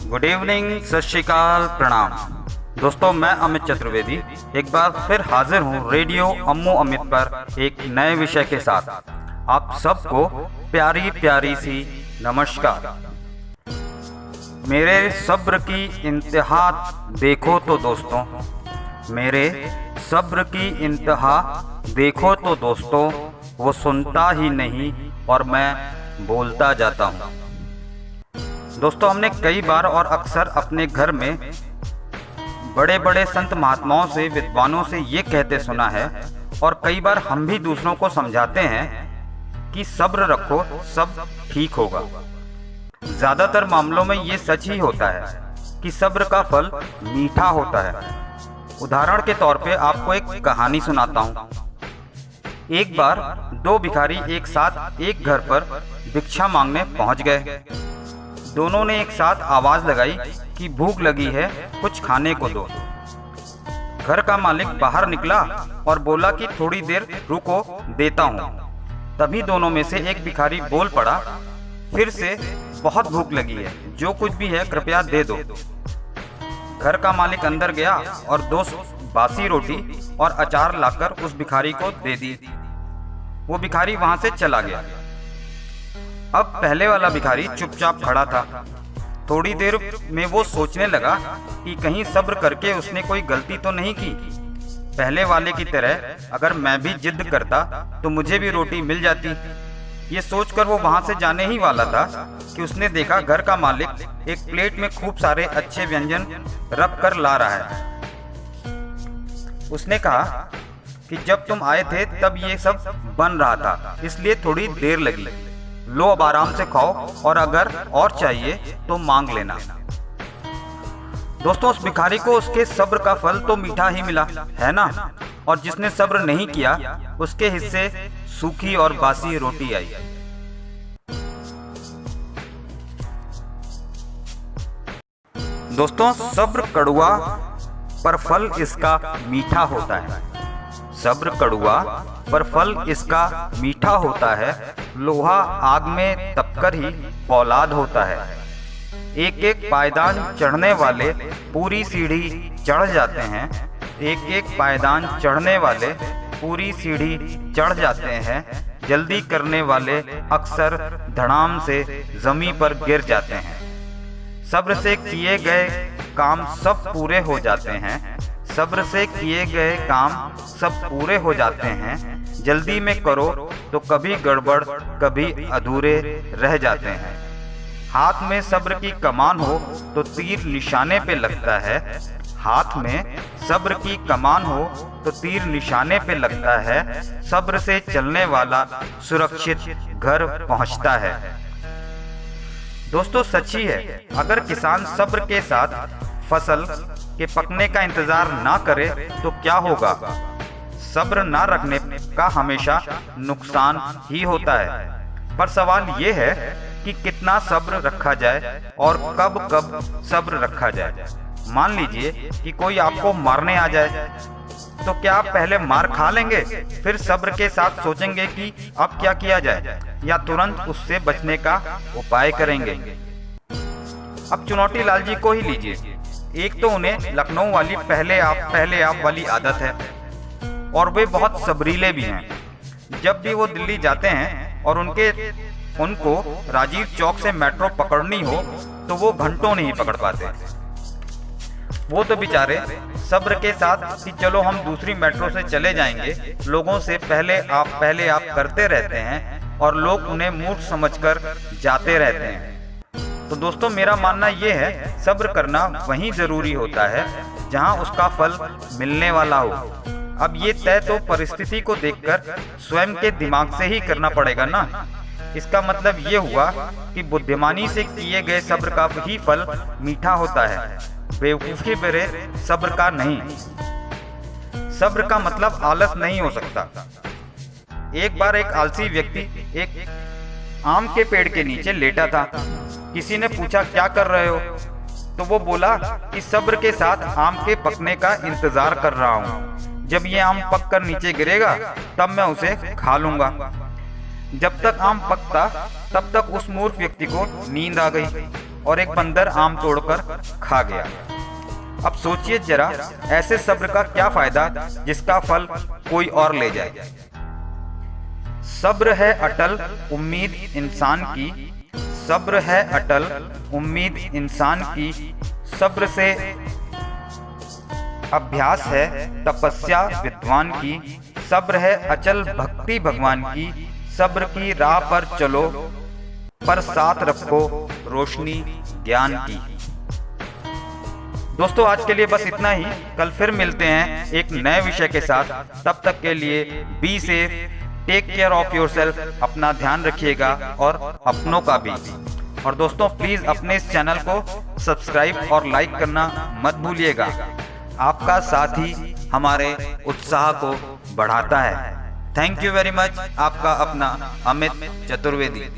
Good evening, सत श्रीकाल, प्रणाम। दोस्तों, मैं अमित चतुर्वेदी एक बार फिर हाजिर हूँ रेडियो अम्मू अमित पर एक नए विषय के साथ। आप सबको प्यारी प्यारी सी नमस्कार। मेरे सब्र की इंतहा देखो तो दोस्तों, मेरे सब्र की इंतहा देखो तो दोस्तों, वो सुनता ही नहीं और मैं बोलता जाता हूँ। दोस्तों, हमने कई बार और अक्सर अपने घर में बड़े बड़े संत महात्माओं से, विद्वानों से ये कहते सुना है, और कई बार हम भी दूसरों को समझाते हैं कि सब्र रखो, सब ठीक होगा। ज़्यादातर मामलों में ये सच ही होता है कि सब्र का फल मीठा होता है। उदाहरण के तौर पे आपको एक कहानी सुनाता हूँ। एक बार दो भिखारी एक साथ एक घर पर भिक्षा मांगने पहुँच गए। दोनों ने एक साथ आवाज़ लगाई कि भूख लगी है, कुछ खाने को दो। घर का मालिक बाहर निकला और बोला कि थोड़ी देर रुको, देता हूँ। तभी दोनों में से एक भिखारी बोल पड़ा, फिर से बहुत भूख लगी है, जो कुछ भी है कृपया दे दो। घर का मालिक अंदर गया और दो बासी रोटी और अचार लाकर उस भिखारी को दे दी। वो भिखारी वहां से चला गया। अब पहले वाला भिखारी चुपचाप खड़ा था। थोड़ी देर में वो सोचने लगा कि कहीं सब्र करके उसने कोई गलती तो नहीं की। पहले वाले की तरह अगर मैं भी जिद करता तो मुझे भी रोटी मिल जाती। ये सोचकर वो वहां से जाने ही वाला था कि उसने देखा घर का मालिक एक प्लेट में खूब सारे अच्छे व्यंजन रख कर ला रहा है। उसने कहा कि जब तुम आए थे तब ये सब बन रहा था, इसलिए थोड़ी देर लगी। लो, अब आराम से खाओ और अगर और चाहिए तो मांग लेना। दोस्तों, उस भिखारी को उसके सब्र का फल तो मीठा ही मिला, है ना? और जिसने सब्र नहीं किया उसके हिस्से सूखी और बासी रोटी आई। दोस्तों, सब्र कड़वा पर फल इसका मीठा होता है। सब्र कड़वा पर फल इसका मीठा होता है। लोहा आग में तपकर ही फौलाद होता है। एक एक पायदान चढ़ने वाले पूरी सीढ़ी चढ़ जाते हैं। एक एक पायदान चढ़ने वाले पूरी सीढ़ी चढ़ जाते हैं। जल्दी करने वाले अक्सर धड़ाम से जमीन पर गिर जाते हैं। सब्र से किए गए काम सब पूरे हो जाते हैं। सब्र से किए गए काम सब पूरे हो जाते हैं। जल्दी में करो तो कभी गड़बड़, कभी अधूरे रह जाते हैं। हाथ में सब्र की कमान हो तो तीर निशाने पे लगता है। हाथ में सब्र की कमान हो तो तीर निशाने पे लगता है। सब्र से चलने वाला सुरक्षित घर पहुंचता है। दोस्तों, सच ही है, अगर किसान सब्र के साथ फसल के पकने का इंतजार ना करे तो क्या होगा? सब्र ना रखने का हमेशा नुकसान ही होता है। पर सवाल ये है कि कितना सब्र रखा जाए और कब कब सब्र रखा जाए। मान लीजिए कि कोई आपको मारने आ जाए, तो क्या आप पहले मार खा लेंगे, फिर सब्र के साथ सोचेंगे कि अब क्या किया जाए, या तुरंत उससे बचने का उपाय करेंगे? अब चुनौती लाल जी को ही लीजिए। एक तो उन्हें लखनऊ वाली पहले आप वाली आदत है, और वे बहुत सबरीले भी हैं। जब भी वो दिल्ली जाते हैं और उनको राजीव चौक से मेट्रो पकड़नी हो तो वो घंटों नहीं पकड़ पाते। वो तो बेचारे सब्र के साथ कि चलो हम दूसरी मेट्रो से चले जाएंगे, लोगों से पहले आप करते रहते हैं और लोग उन्हें मूर्ख समझकर जाते रहते हैं। तो दोस्तों, मेरा मानना ये है, सब्र करना वहीं जरूरी होता है जहां उसका फल मिलने वाला हो। अब ये तय तो परिस्थिति को देखकर स्वयं के दिमाग से ही करना पड़ेगा ना। इसका मतलब ये हुआ कि बुद्धिमानी से किए गए सब्र का ही फल मीठा होता है, बेवकूफी भरे सब्र का नहीं। सब्र का मतलब आलस नहीं हो सकता। एक बार एक आलसी व्यक्ति एक आम के पेड़ के नीचे लेटा था। किसी ने पूछा, क्या कर रहे हो? तो वो बोला कि सब्र के साथ आम के पकने का इंतजार कर रहा हूँ। जब ये आम पक कर नीचे गिरेगा तब मैं उसे खा लूंगा। जब तक आम पकता तब तक उस मूर्ख व्यक्ति को नींद आ गई। और एक बंदर आम तोड़कर खा गया। अब सोचिए जरा, ऐसे सब्र का क्या फायदा जिसका फल कोई और ले जाए। सब्र है अटल उम्मीद इंसान की, सब्र है अटल उम्मीद इंसान की, सब्र से अभ्यास है तपस्या विद्वान की, सब्र है अचल भक्ति भगवान की, सब्र की राह पर चलो पर साथ रखो रोशनी ज्ञान की। दोस्तों आज के लिए बस इतना ही, कल फिर मिलते हैं एक नए विषय के साथ। तब तक के लिए be safe, take care of yourself, अपना ध्यान रखिएगा और अपनों का भी। और दोस्तों प्लीज अपने इस चैनल को सब्सक्राइब और लाइक करना मत भूलिएगा, आपका साथ ही हमारे उत्साह को बढ़ाता है। Thank you very much. आपका अपना अमित चतुर्वेदी।